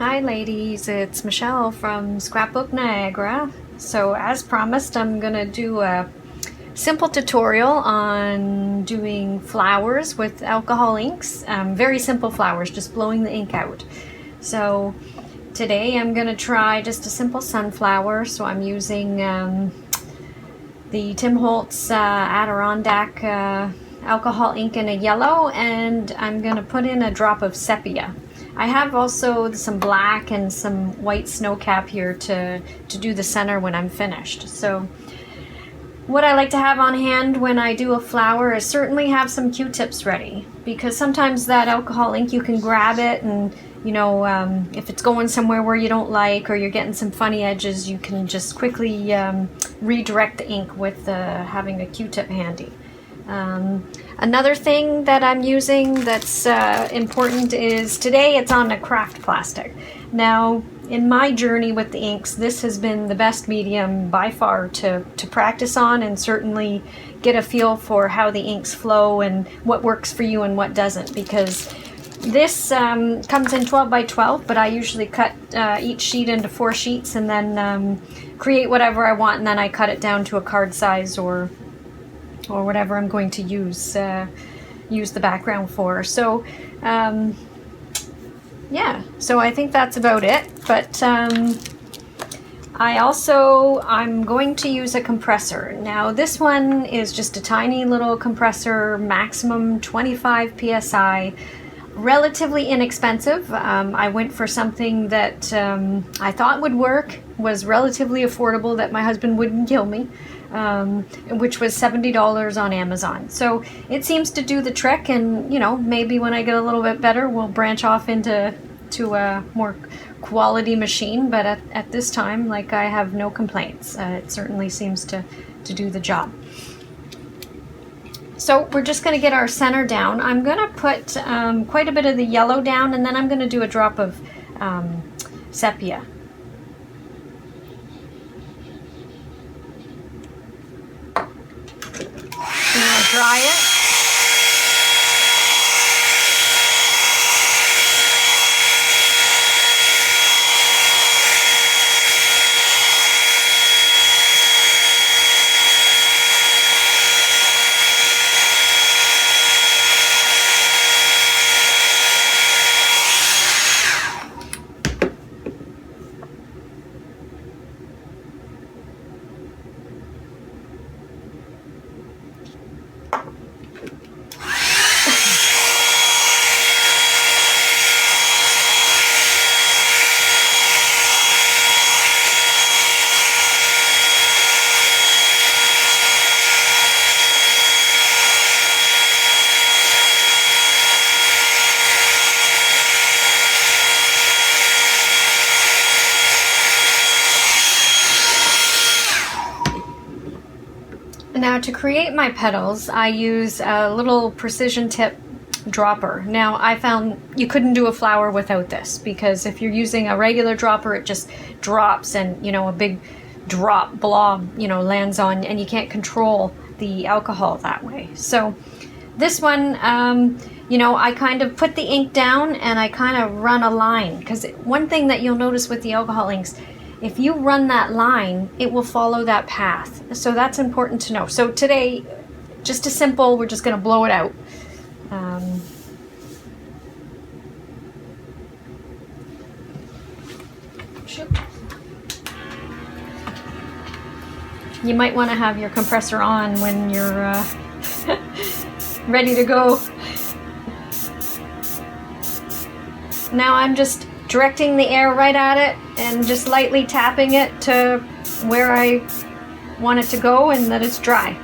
Hi ladies, it's Michelle from Scrapbook Niagara. So as promised, I'm gonna do a simple tutorial on doing flowers with alcohol inks. Very simple flowers, just blowing the ink out. So today I'm gonna try just a simple sunflower. So I'm using the Tim Holtz Adirondack alcohol ink in a yellow, and I'm gonna put in a drop of sepia. I have also some black and some white snowcap here to do the center when I'm finished. So what I like to have on hand when I do a flower is certainly have some Q-tips ready, because sometimes that alcohol ink, you can grab it and if it's going somewhere where you don't like, or you're getting some funny edges, you can just quickly redirect the ink with having a Q-tip handy. Another thing that I'm using that's important is today it's on a craft plastic. Now, in my journey with the inks, this has been the best medium by far to practice on, and certainly get a feel for how the inks flow and what works for you and what doesn't, because this comes in 12 by 12, but I usually cut each sheet into 4 sheets and then create whatever I want, and then I cut it down to a card size or whatever I'm going to use the background for. So yeah, so I think that's about it. But I'm going to use a compressor. Now this one is just a tiny little compressor, maximum 25 psi, relatively inexpensive. I went for something that I thought would work, was relatively affordable, that my husband wouldn't kill me, which was $70 on Amazon. So it seems to do the trick, and maybe when I get a little bit better, we'll branch off into a more quality machine. But at this time, I have no complaints. It certainly seems to do the job. So we're just going to get our center down. I'm going to put quite a bit of the yellow down, and then I'm going to do a drop of sepia. I'm going to dry it. Now to create my petals, I use a little precision tip dropper. Now I found you couldn't do a flower without this, because if you're using a regular dropper, it just drops, and a big drop blob lands on, and you can't control the alcohol that way. So this one, I kind of put the ink down and I kind of run a line, because one thing that you'll notice with the alcohol inks, if you run that line, it will follow that path. So that's important to know. So today, just a simple, we're just going to blow it out. You might want to have your compressor on when you're ready to go. Now I'm just directing the air right at it and just lightly tapping it to where I want it to go, and that it's dry.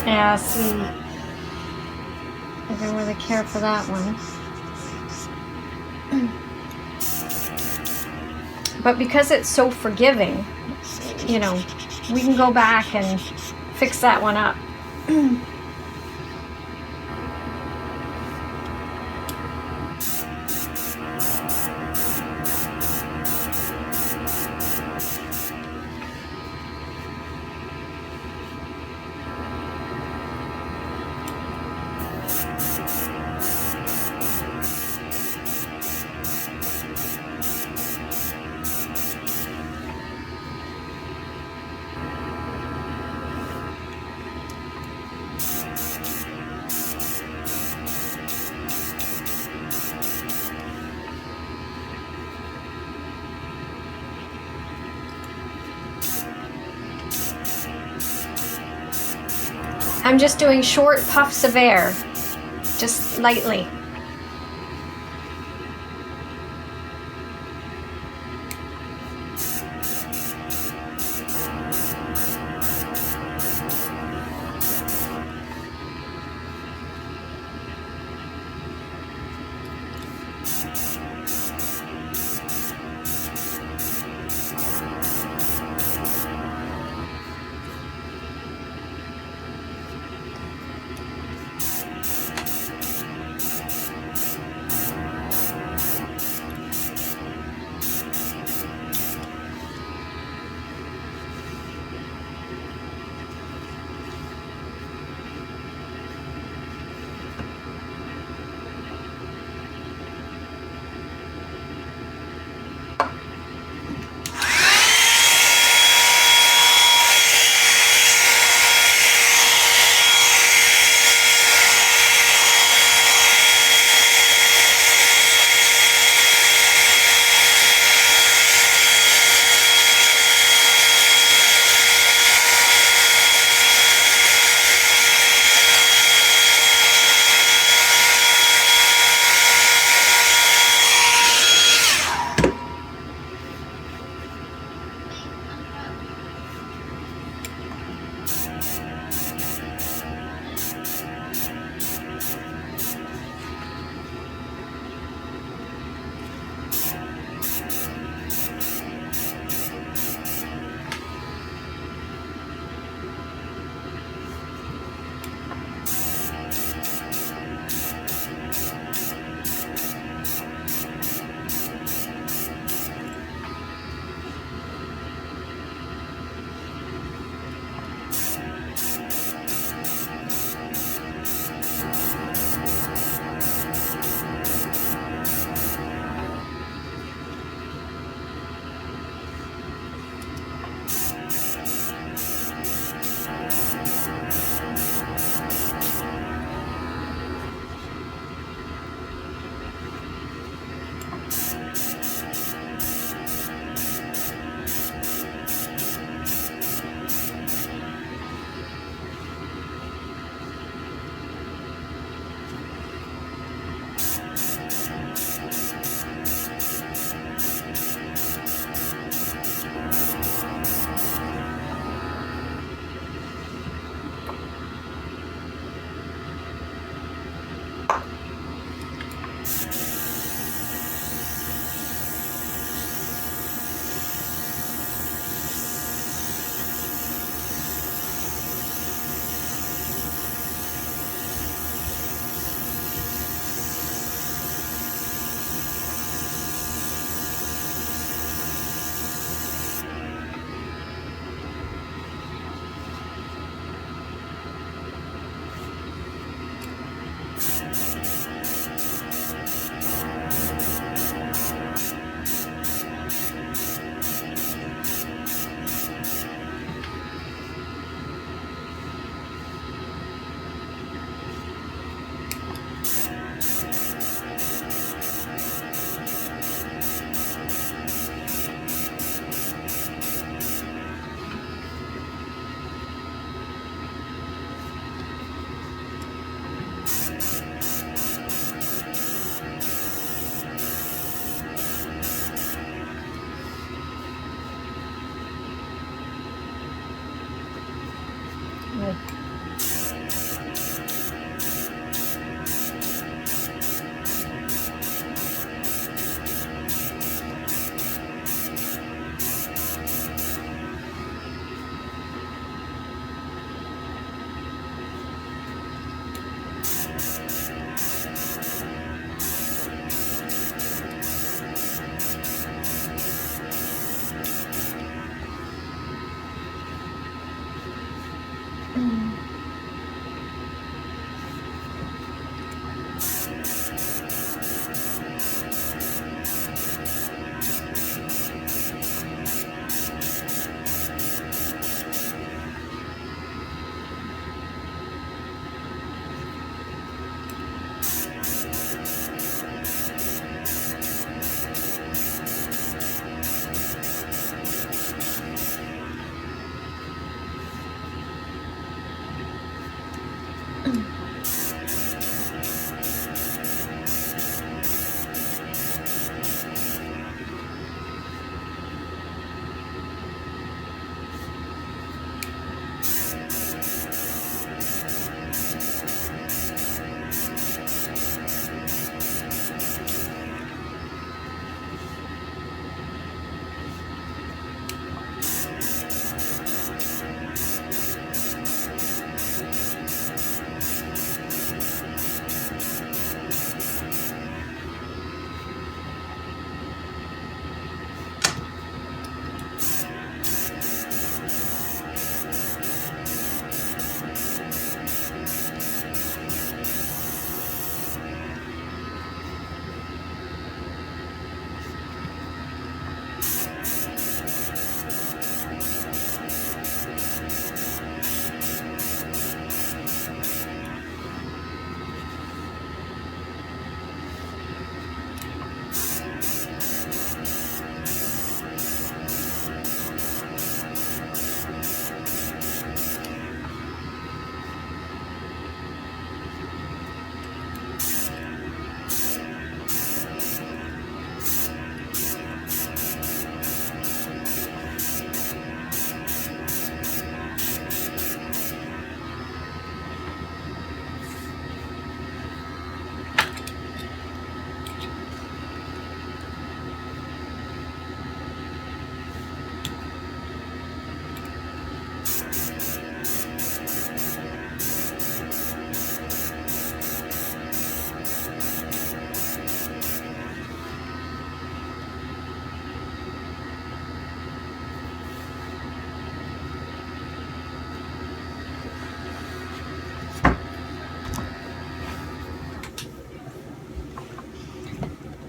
Yeah, see, I didn't really care for that one. But because it's so forgiving, you know, we can go back and fix that one up. I'm just doing short puffs of air, just lightly.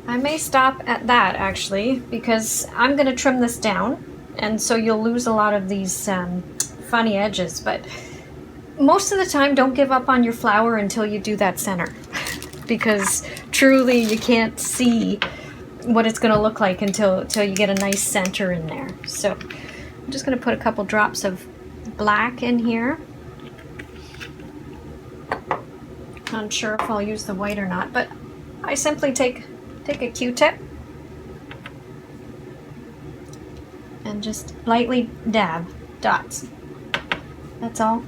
I may stop at that actually, because I'm going to trim this down, and so you'll lose a lot of these funny edges, but most of the time don't give up on your flower until you do that center, because truly you can't see what it's going to look like until you get a nice center in there. So I'm just going to put a couple drops of black in here. Not sure if I'll use the white or not, but I simply take a Q-tip and just lightly dab dots. That's all.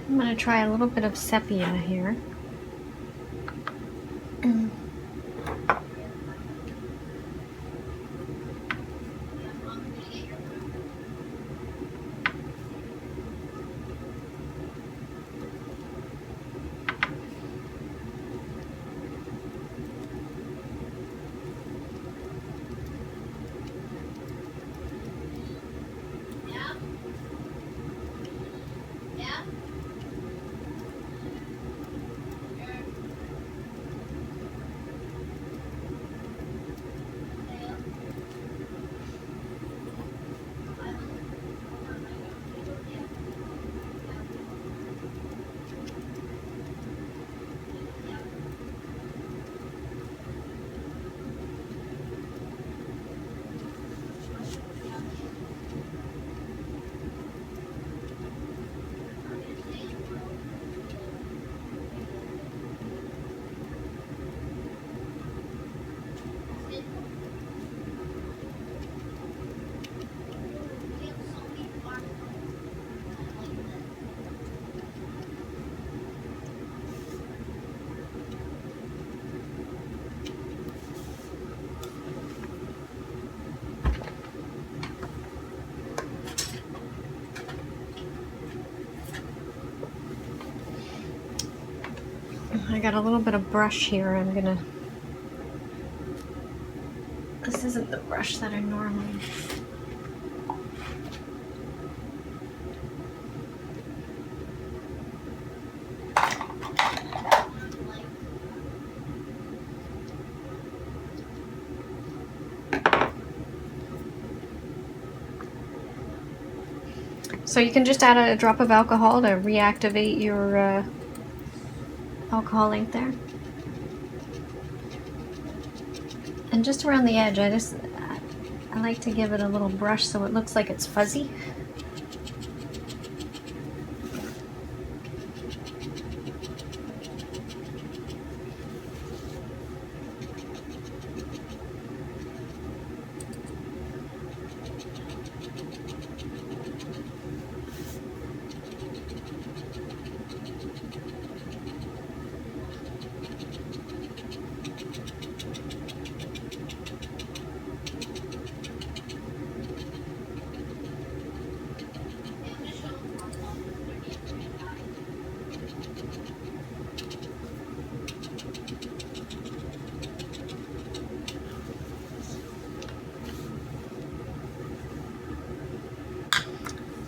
I'm going to try a little bit of sepia here. I got a little bit of brush here. I'm gonna, this isn't the brush that I normally, so you can just add a drop of alcohol to reactivate your alcohol ink there. And just around the edge, I like to give it a little brush so it looks like it's fuzzy.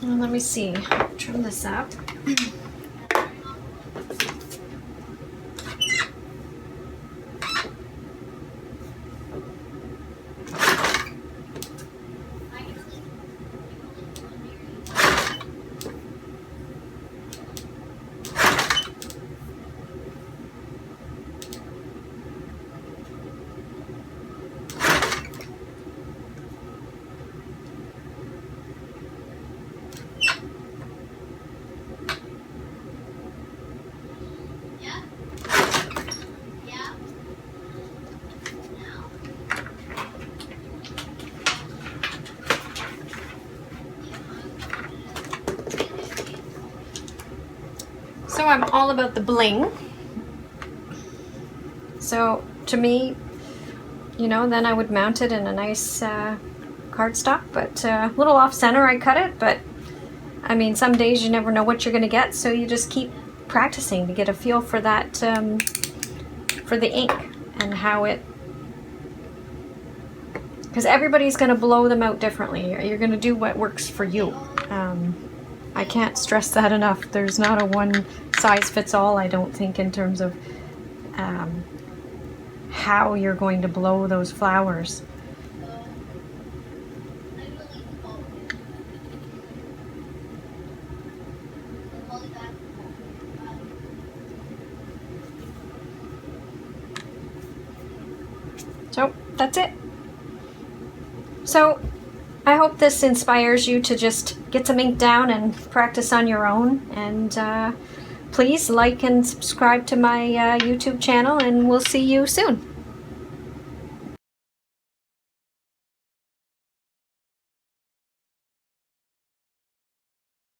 Well, let me see, trim this up. So I'm all about the bling. So to me, you know, then I would mount it in a nice cardstock, but a little off center I cut it, but I mean, some days you never know what you're gonna get, so you just keep practicing to get a feel for that, for the ink and how it, because everybody's gonna blow them out differently. You're gonna do what works for you. I can't stress that enough. There's not a one size fits all, I don't think, in terms of how you're going to blow those flowers. So that's it. So I hope this inspires you to just get some ink down and practice on your own. And please like and subscribe to my YouTube channel, and we'll see you soon.